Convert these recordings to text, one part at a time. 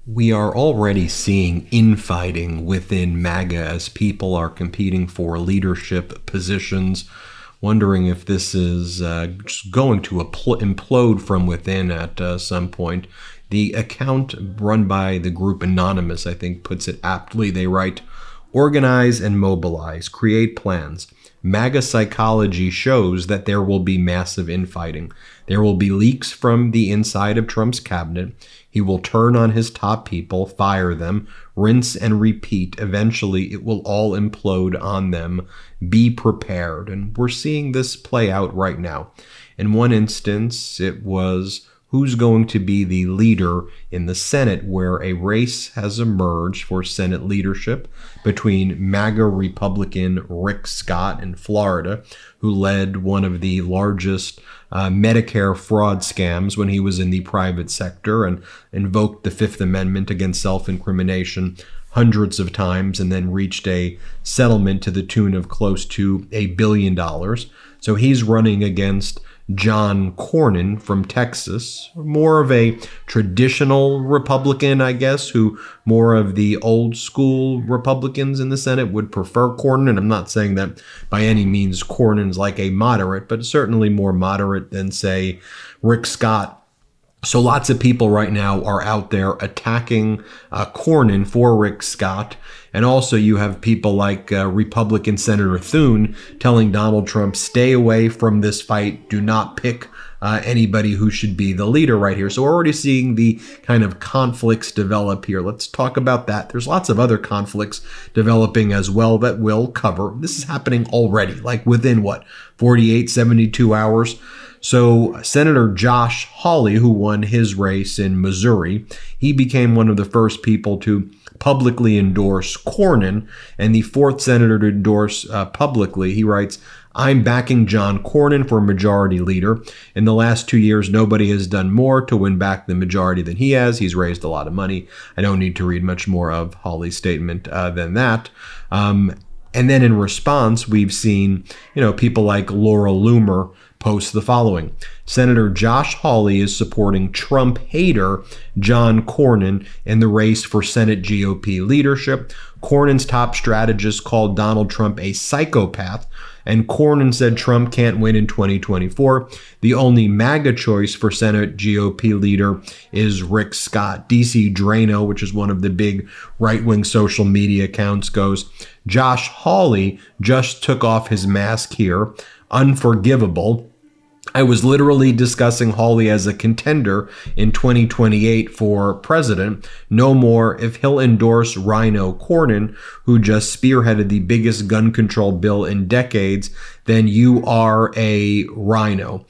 We are already seeing infighting within MAGA as people are competing for leadership positions, wondering if this is just going to implode from within at some point. The account run by the group Anonymous, I think, puts it aptly. They write, "Organize and mobilize, create plans. MAGA psychology shows that there will be massive infighting. There will be leaks from the inside of Trump's cabinet. He will turn on his top people, fire them, rinse and repeat. Eventually, it will all implode on them. Be prepared." And we're seeing this play out right now. In one instance, it was who's going to be the leader in the Senate, where a race has emerged for Senate leadership between MAGA Republican Rick Scott in Florida, who led one of the largest Medicare fraud scams when he was in the private sector and invoked the Fifth Amendment against self-incrimination hundreds of times and then reached a settlement to the tune of close to $1 billion. So he's running against John Cornyn from Texas, more of a traditional Republican, I guess, who more of the old school Republicans in the Senate would prefer Cornyn. And I'm not saying that by any means Cornyn's like a moderate, but certainly more moderate than, say, Rick Scott. So lots of people right now are out there attacking Cornyn for Rick Scott. And also you have people like Republican Senator Thune telling Donald Trump, stay away from this fight. Do not pick anybody who should be the leader right here. So we're already seeing the kind of conflicts develop here. Let's talk about that. There's lots of other conflicts developing as well that we'll cover. This is happening already, like within what, 48, 72 hours. So Senator Josh Hawley, who won his race in Missouri, he became one of the first people to publicly endorse Cornyn, and the fourth senator to endorse publicly. He writes, "I'm backing John Cornyn for majority leader. In the last 2 years, nobody has done more to win back the majority than he has. He's raised a lot of money." I don't need to read much more of Hawley's statement than that. And then in response, we've seen, people like Laura Loomer post the following. "Senator Josh Hawley is supporting Trump hater John Cornyn in the race for Senate GOP leadership. Cornyn's top strategist called Donald Trump a psychopath, and Cornyn said Trump can't win in 2024. The only MAGA choice for Senate GOP leader is Rick Scott." DC Drano, which is one of the big right-wing social media accounts, goes, "Josh Hawley just took off his mask here. Unforgivable. I was literally discussing Hawley as a contender in 2028 for president. No more if he'll endorse Rhino Cornyn, who just spearheaded the biggest gun control bill in decades, then you are a rhino."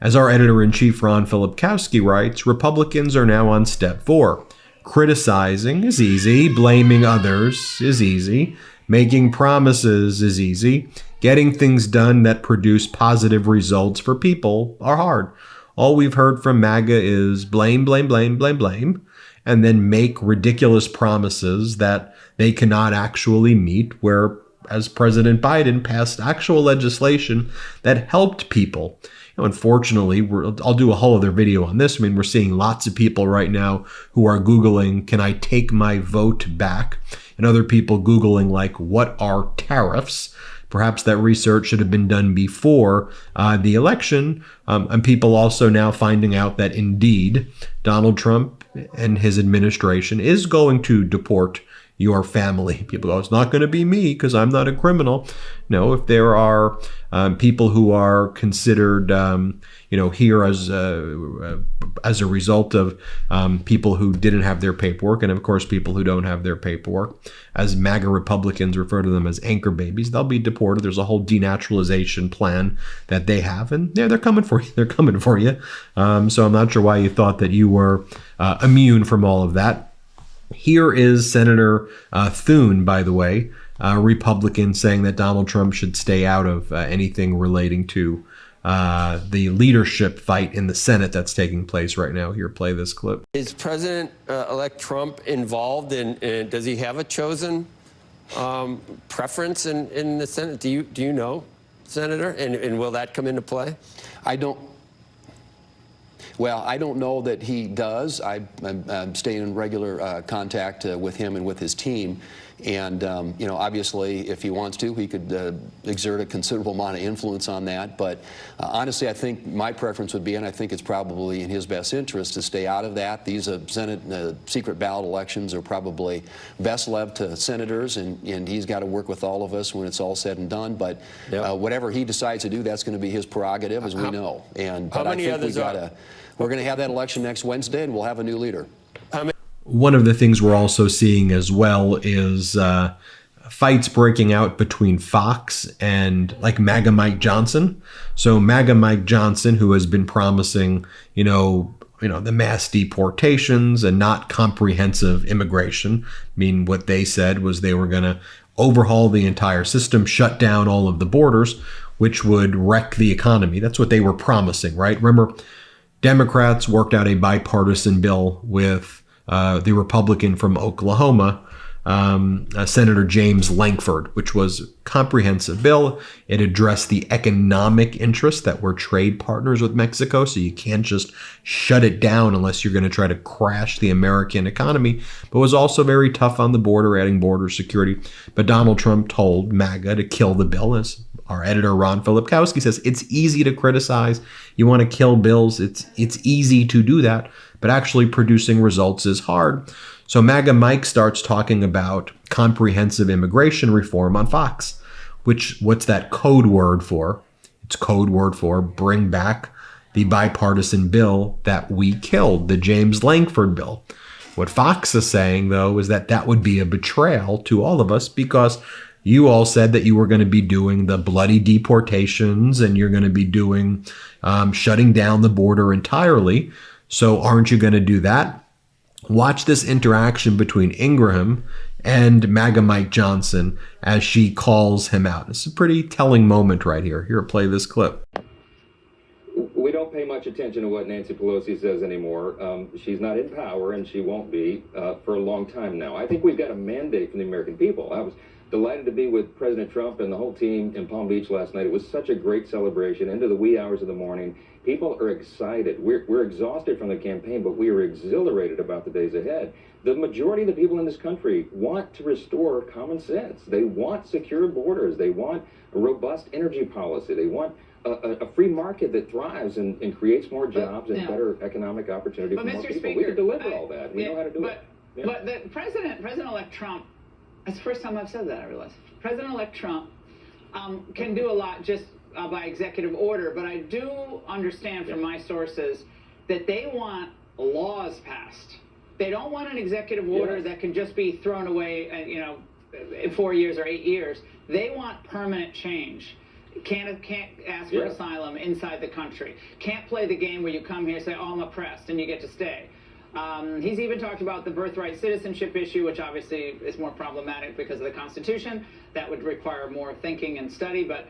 As our editor-in-chief Ron Filipkowski writes, Republicans are now on step 4. Criticizing is easy. Blaming others is easy. Making promises is easy. Getting things done that produce positive results for people are hard. All we've heard from MAGA is blame, blame, blame, blame, blame, and then make ridiculous promises that they cannot actually meet, whereas President Biden passed actual legislation that helped people. Unfortunately, I'll do a whole other video on this. We're seeing lots of people right now who are Googling, can I take my vote back? And other people Googling, like, what are tariffs? Perhaps that research should have been done before the election. And people also now finding out that indeed Donald Trump and his administration is going to deport your family. People go, it's not going to be me because I'm not a criminal. No, if there are people who are considered, here as a result of people who didn't have their paperwork, and of course people who don't have their paperwork, as MAGA Republicans refer to them as anchor babies, they'll be deported. There's a whole denaturalization plan that they have, and they're coming for you. They're coming for you. So I'm not sure why you thought that you were immune from all of that. Here is Senator Thune, by the way, a Republican, saying that Donald Trump should stay out of anything relating to the leadership fight in the Senate that's taking place right now. Here, play this clip. Is President-elect Trump involved in, does he have a chosen preference in the Senate? Do you know, Senator? And will that come into play? I don't. Well, I don't know that he does. I'm staying in regular contact with him and with his team. And, you know, obviously, if he wants to, he could exert a considerable amount of influence on that. But honestly, I think my preference would be, and I think it's probably in his best interest, to stay out of that. These Senate secret ballot elections are probably best left to senators, and he's got to work with all of us when it's all said and done. But whatever he decides to do, that's going to be his prerogative, as we know. And but I think we're going to have that election next Wednesday, and we'll have a new leader. One of the things we're also seeing as well is fights breaking out between Fox and like MAGA Mike Johnson. So MAGA Mike Johnson, who has been promising, you know, the mass deportations and not comprehensive immigration. I mean, what they said was they were going to overhaul the entire system, shut down all of the borders, which would wreck the economy. That's what they were promising, right? Remember, Democrats worked out a bipartisan bill with the Republican from Oklahoma, Senator James Lankford, which was a comprehensive bill. It addressed the economic interests that we're trade partners with Mexico, so you can't just shut it down unless you're going to try to crash the American economy, but was also very tough on the border, adding border security. But Donald Trump told MAGA to kill the bill. As our editor Ron Filipkowski says, it's easy to criticize. You want to kill bills. It's easy to do that, but actually producing results is hard. So MAGA Mike starts talking about comprehensive immigration reform on Fox, what's that code word for? It's code word for bring back the bipartisan bill that we killed, the James Lankford bill. What Fox is saying, though, is that would be a betrayal to all of us because you all said that you were going to be doing the bloody deportations and you're going to be doing shutting down the border entirely. So aren't you going to do that? Watch this interaction between Ingraham and MAGA Mike Johnson as she calls him out. It's a pretty telling moment right here. Here, play this clip. We don't pay much attention to what Nancy Pelosi says anymore. She's not in power, and she won't be for a long time now. I think we've got a mandate from the American people. I was delighted to be with President Trump and the whole team in Palm Beach last night. It was such a great celebration into the wee hours of the morning. People are excited. We're exhausted from the campaign, but we are exhilarated about the days ahead. The majority of the people in this country want to restore common sense. They want secure borders. They want a robust energy policy. They want a free market that thrives and creates more jobs and better economic opportunity for more people. Speaker, we can deliver all that. We know how to do it. Yeah. But the President-elect Trump, that's the first time I've said that, I realize. President-elect Trump can do a lot just by executive order, but I do understand from my sources that they want laws passed. They don't want an executive order that can just be thrown away, in 4 years or 8 years. They want permanent change. Can't ask for asylum inside the country. Can't play the game where you come here and say, oh, I'm oppressed, and you get to stay. He's even talked about the birthright citizenship issue, which obviously is more problematic because of the Constitution. That would require more thinking and study, but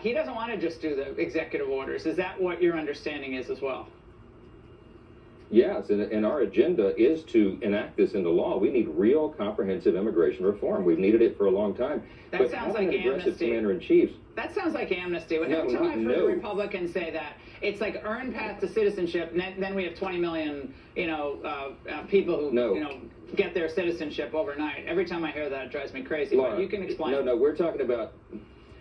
he doesn't want to just do the executive orders. Is that what your understanding is as well? Yes, and our agenda is to enact this into law. We need real comprehensive immigration reform. We've needed it for a long time. That sounds like amnesty. Commander-in-chief. That sounds like amnesty. Every time I've heard Republicans say that, it's like earn path to citizenship, and then we have 20 million, people who, get their citizenship overnight. Every time I hear that, it drives me crazy. Laura, but you can explain. No, we're talking about.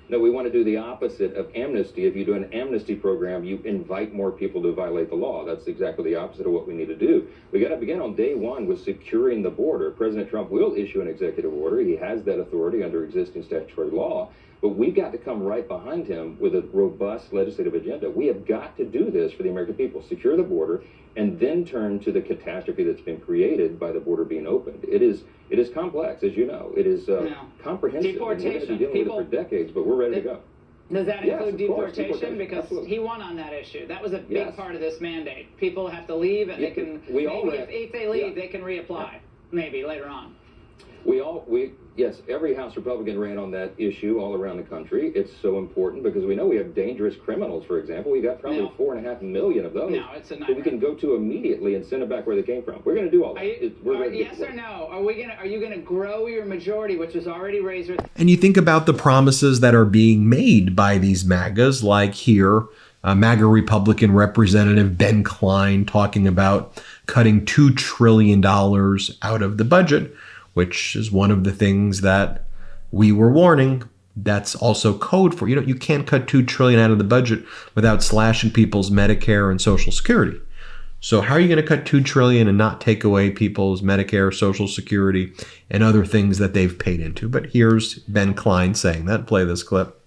No, we want to do the opposite of amnesty. If you do an amnesty program, you invite more people to violate the law. That's exactly the opposite of what we need to do. We got to begin on day one with securing the border. President Trump will issue an executive order. He has that authority under existing statutory law. But we've got to come right behind him with a robust legislative agenda. We have got to do this for the American people. Secure the border, and then turn to the catastrophe that's been created by the border being opened. It is complex, as you know. It is comprehensive. Deportation. We're going to be dealing with it for decades, but we're ready to go. Does that include deportation? Because absolutely. He won on that issue. That was a big part of this mandate. People have to leave, and they can. If they leave, they can reapply. Maybe later on. Yes, every House Republican ran on that issue all around the country. It's so important because we know we have dangerous criminals, for example. We got probably 4.5 million of those. No, it's a nightmare. That we can go to immediately and send them back where they came from. We're going to do all that. Yes or no? Are you going to grow your majority, which is already razor? And you think about the promises that are being made by these MAGAs, like here, MAGA Republican Representative Ben Klein talking about cutting $2 trillion out of the budget, which is one of the things that we were warning. That's also code for, you can't cut $2 trillion out of the budget without slashing people's Medicare and Social Security. So how are you going to cut $2 trillion and not take away people's Medicare, Social Security, and other things that they've paid into? But here's Ben Klein saying that. Play this clip.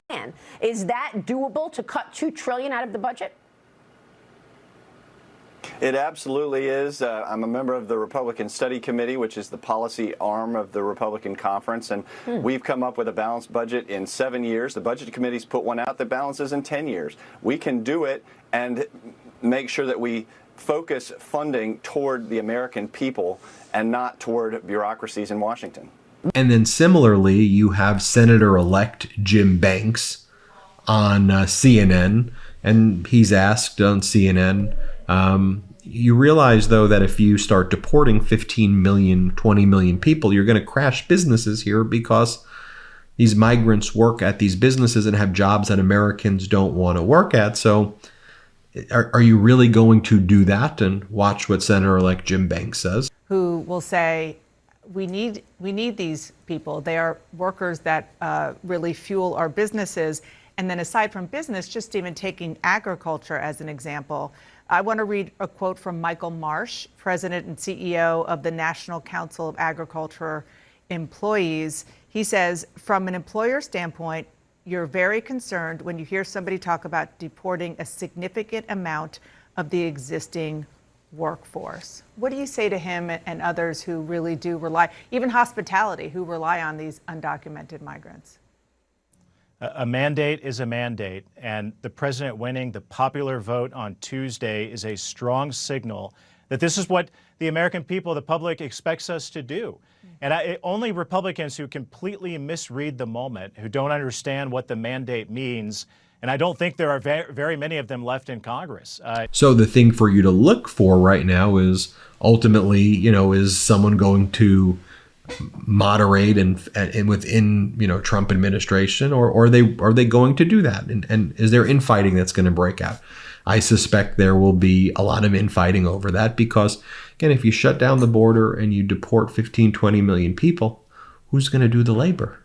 Is that doable to cut $2 trillion out of the budget? It absolutely is. I'm a member of the Republican Study Committee, which is the policy arm of the Republican Conference, and we've come up with a balanced budget in 7 years. The Budget Committee's put one out that balances in 10 years. We can do it and make sure that we focus funding toward the American people and not toward bureaucracies in Washington. And then similarly, you have Senator-elect Jim Banks on CNN, and he's asked on CNN, you realize, though, that if you start deporting 15 million, 20 million people, you're going to crash businesses here because these migrants work at these businesses and have jobs that Americans don't want to work at. So are you really going to do that? And watch what Senator-elect Jim Banks says. Who will say, we need these people. They are workers that really fuel our businesses. And then aside from business, just even taking agriculture as an example, I want to read a quote from Michael Marsh, President and CEO of the National Council of Agriculture Employees. He says, from an employer standpoint, you're very concerned when you hear somebody talk about deporting a significant amount of the existing workforce. What do you say to him and others who really do rely, even hospitality, who rely on these undocumented migrants? A mandate is a mandate, and the president winning the popular vote on Tuesday is a strong signal that this is what the American people, the public, expects us to do. And only Republicans who completely misread the moment, who don't understand what the mandate means, and I don't think there are very many of them left in Congress. So the thing for you to look for right now is ultimately, is someone going to moderate and within Trump administration, or are they going to do that? And is there infighting that's going to break out? I suspect there will be a lot of infighting over that because, again, if you shut down the border and you deport 15, 20 million people, who's going to do the labor?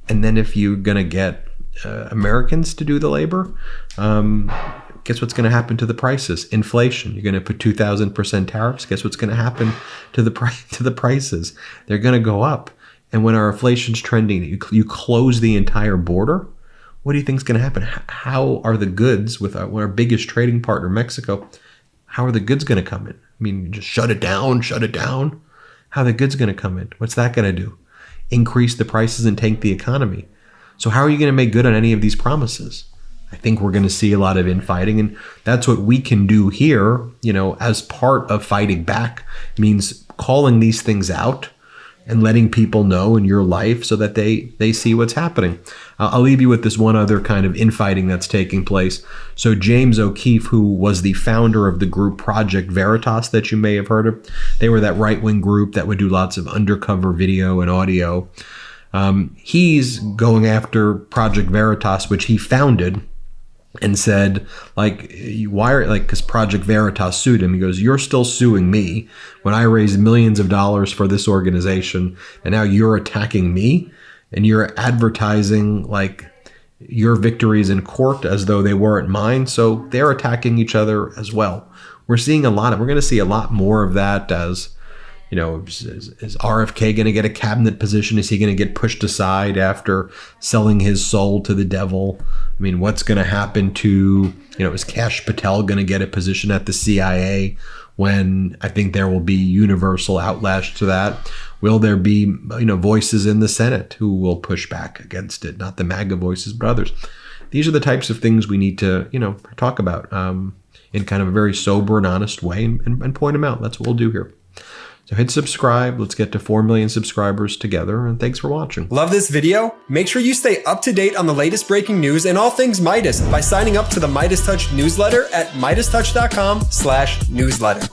And then if you're going to get Americans to do the labor, guess what's going to happen to the prices? Inflation. You're going to put 2,000% tariffs. Guess what's going to happen to the prices? They're going to go up. And when our inflation's trending, you close the entire border. What do you think is going to happen? How are the goods with our biggest trading partner, Mexico? How are the goods going to come in? I mean, you just shut it down. How are the goods going to come in? What's that going to do? Increase the prices and tank the economy. So how are you going to make good on any of these promises? I think we're going to see a lot of infighting, and that's what we can do here, as part of fighting back, means calling these things out and letting people know in your life so that they see what's happening. I'll leave you with this one other kind of infighting that's taking place. So James O'Keefe, who was the founder of the group Project Veritas that you may have heard of, they were that right-wing group that would do lots of undercover video and audio. He's going after Project Veritas, which he founded, and said, because Project Veritas sued him. He goes, you're still suing me when I raised millions of dollars for this organization, and now you're attacking me, and you're advertising your victories in court as though they weren't mine. So they're attacking each other as well. We're going to see a lot more of that as, is RFK going to get a cabinet position? Is he going to get pushed aside after selling his soul to the devil? I mean, what's going to happen to, is Kash Patel going to get a position at the CIA when I think there will be universal outlash to that? Will there be, voices in the Senate who will push back against it? Not the MAGA voices, but others. These are the types of things we need to, talk about in kind of a very sober and honest way and point them out. That's what we'll do here. So hit subscribe. Let's get to 4 million subscribers together. And thanks for watching. Love this video? Make sure you stay up to date on the latest breaking news and all things Midas by signing up to the Midas Touch newsletter at MidasTouch.com/newsletter.